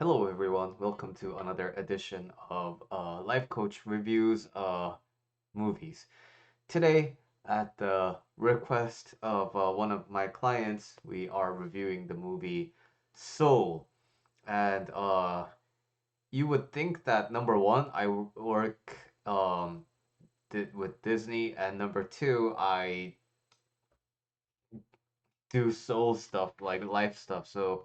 Hello everyone, welcome to another edition of Life Coach Reviews Movies. Today, at the request of one of my clients, we are reviewing the movie Soul. And you would think that number one, work with Disney, and number two, I do soul stuff, like life stuff. So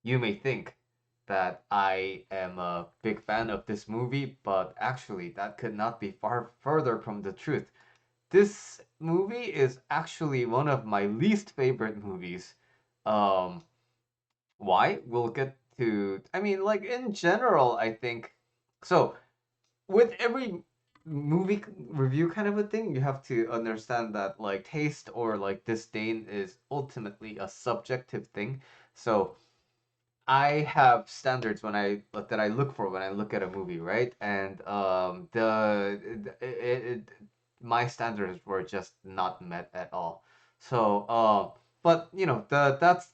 you may think that I am a big fan of this movie, but actually, that could not be far further from the truth. This movie is actually one of my least favorite movies. Um, why? We'll get to. I mean, like in general, I think. So, with every review kind of a thing, you have to understand that like taste or like disdain is ultimately a subjective thing. So, I have standards that I look for when I look at a movie, right? And my standards were just not met at all. So but you know the that's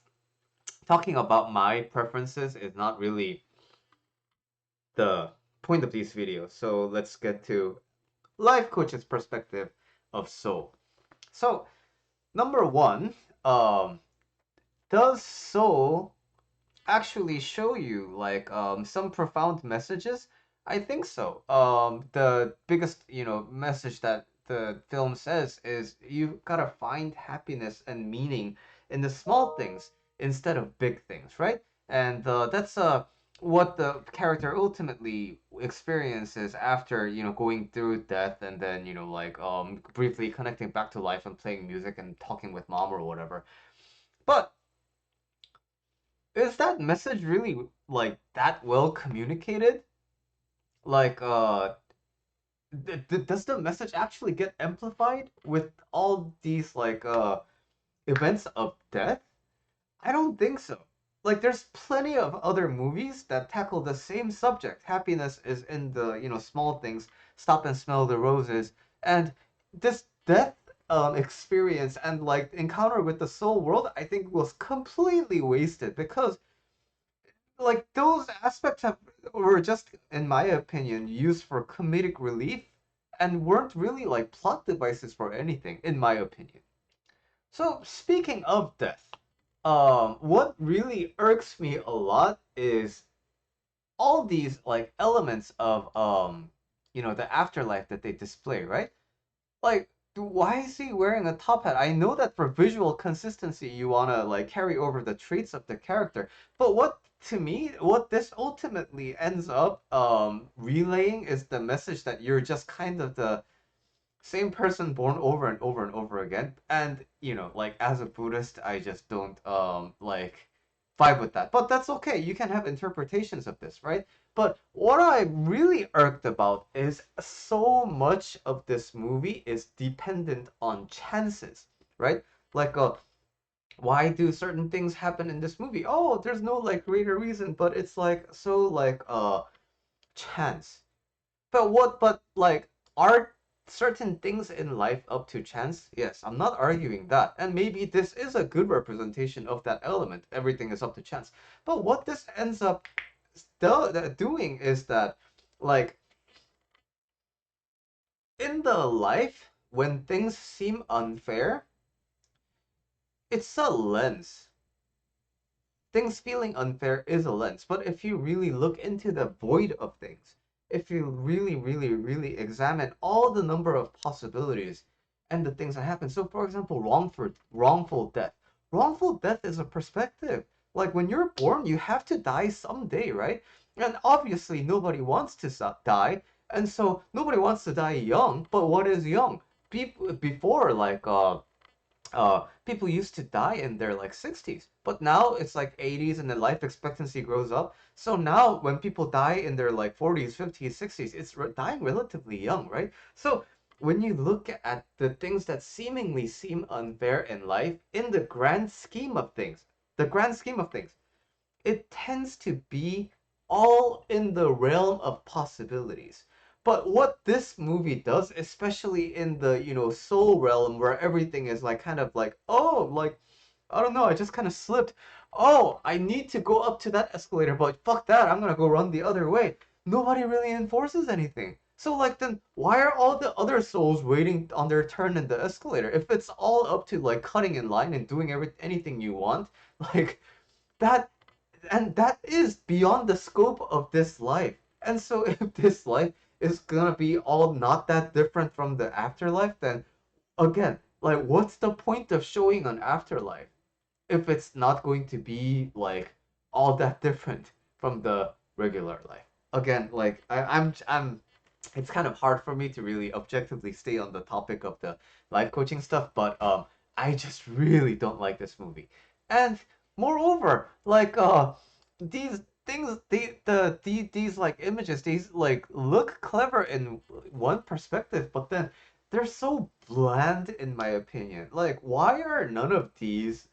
talking about my preferences is not really the point of these videos. So let's get to life coach's perspective of Soul. So number one, um, does Soul actually show you like some profound messages? I think so. The biggest, message that the film says is you gotta find happiness and meaning in the small things instead of big things, right? And that's what the character ultimately experiences after going through death and then like briefly connecting back to life and playing music and talking with mom or whatever. But is that message really like that well communicated? Like, does the message actually get amplified with all these like events of death? I don't think so. Like, there's plenty of other movies that tackle the same subject. Happiness is in the small things. Stop and smell the roses. And this death experience and like encounter with the soul world, I think was completely wasted because like those aspects were just, in my opinion, used for comedic relief and weren't really like plot devices for anything, in my opinion. So speaking of death, what really irks me a lot is all these like elements of the afterlife that they display, right? Like, why is he wearing a top hat? I know that for visual consistency, you wanna like carry over the traits of the character, but what this ultimately ends up relaying is the message that you're just kind of the same person born over and over and over again. And like as a Buddhist, I just don't like vibe with that. But that's okay. You can have interpretations of this, right? But what I'm really irked about is so much of this movie is dependent on chances, right? Like why do certain things happen in this movie? Oh, there's no like greater reason, but it's like so like chance. But like, are certain things in life up to chance? Yes, I'm not arguing that. And maybe this is a good representation of that element. Everything is up to chance. But what this ends up doing is that, like, in the life, when things seem unfair, it's a lens. Things feeling unfair is a lens. But if you really look into the void of things, if you really, really, really examine all the number of possibilities and the things that happen. So, for example, wrongful death. Wrongful death is a perspective. Like when you're born, you have to die someday, right? And obviously, nobody wants to die, and so nobody wants to die young. But what is young? People before, like people used to die in their like 60s, but now it's like 80s and the life expectancy grows up. So now when people die in their like 40s, 50s, 60s, it's dying relatively young, right? So when you look at the things that seemingly seem unfair in life, in the grand scheme of things, the grand scheme of things, it tends to be all in the realm of possibilities. But what this movie does, especially in the, soul realm where everything is like kind of like, oh, like, I don't know, I just kind of slipped. oh, I need to go up to that escalator, but fuck that, I'm gonna go run the other way. Nobody really enforces anything. So like then why are all the other souls waiting on their turn in the escalator? If it's all up to like cutting in line and doing anything you want, like that and that is beyond the scope of this life. And so if this life is gonna be all not that different from the afterlife, then again, like what's the point of showing an afterlife if it's not going to be like all that different from the regular life? Again, like I'm it's kind of hard for me to really objectively stay on the topic of the life coaching stuff, but I just really don't like this movie. And moreover, like these things these like images, these like look clever in one perspective, but then they're so bland in my opinion. Like why are none of these,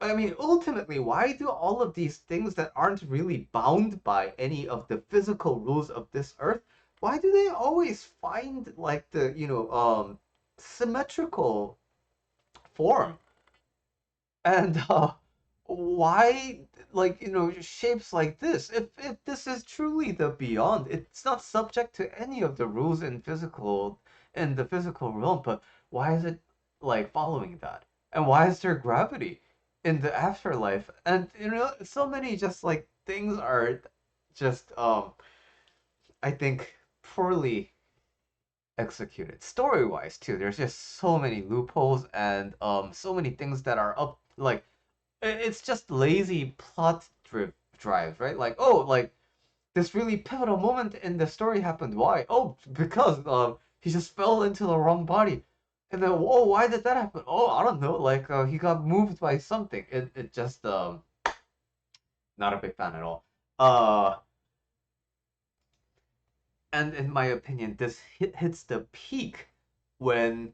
I mean, ultimately, why do all of these things that aren't really bound by any of the physical rules of this earth, why do they always find like the, symmetrical form? And why like, shapes like this? If this is truly the beyond, it's not subject to any of the rules in the physical realm, but why is it like following that? And why is there gravity in the afterlife? And so many just like things are just I think poorly executed. Story wise too, there's just so many loopholes and so many things that are up like it's just lazy plot drive, right? Like, oh, like this really pivotal moment in the story happened. Why? Oh, because he just fell into the wrong body. And then, oh, why did that happen? Oh, I don't know. Like, he got moved by something. It just not a big fan at all. Uh, and in my opinion, this hits the peak when,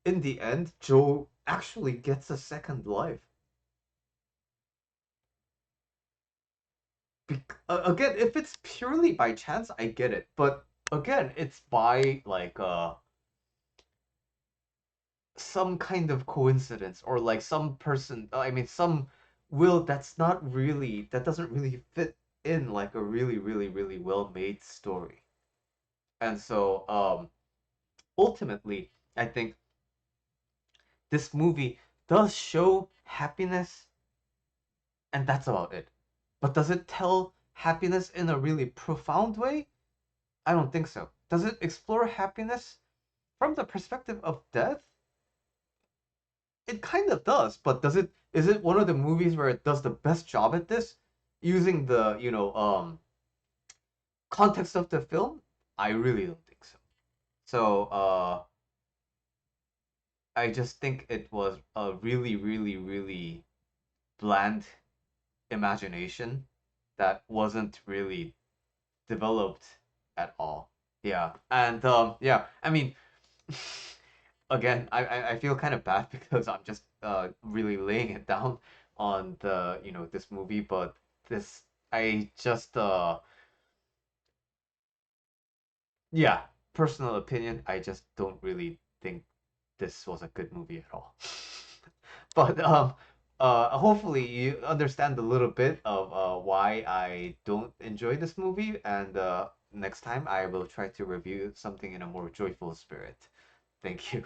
in the end, Joe actually gets a second life. Again, if it's purely by chance, I get it. But again, it's by like some kind of coincidence or like some person. I mean, some will that doesn't really fit in like a really, really, really well made story. And so, ultimately, I think this movie does show happiness, and that's about it. But does it tell happiness in a really profound way? I don't think so. Does it explore happiness from the perspective of death? It kind of does, but is it one of the movies where it does the best job at this using the, context of the film? I really don't think so. So, I just think it was a really, really, really bland imagination that wasn't really developed at all. Yeah. And yeah, I mean, again, I feel kind of bad because I'm just really laying it down on the, this movie, but this I just yeah, personal opinion, I just don't really think this was a good movie at all. But hopefully you understand a little bit of why I don't enjoy this movie, and next time I will try to review something in a more joyful spirit. Thank you.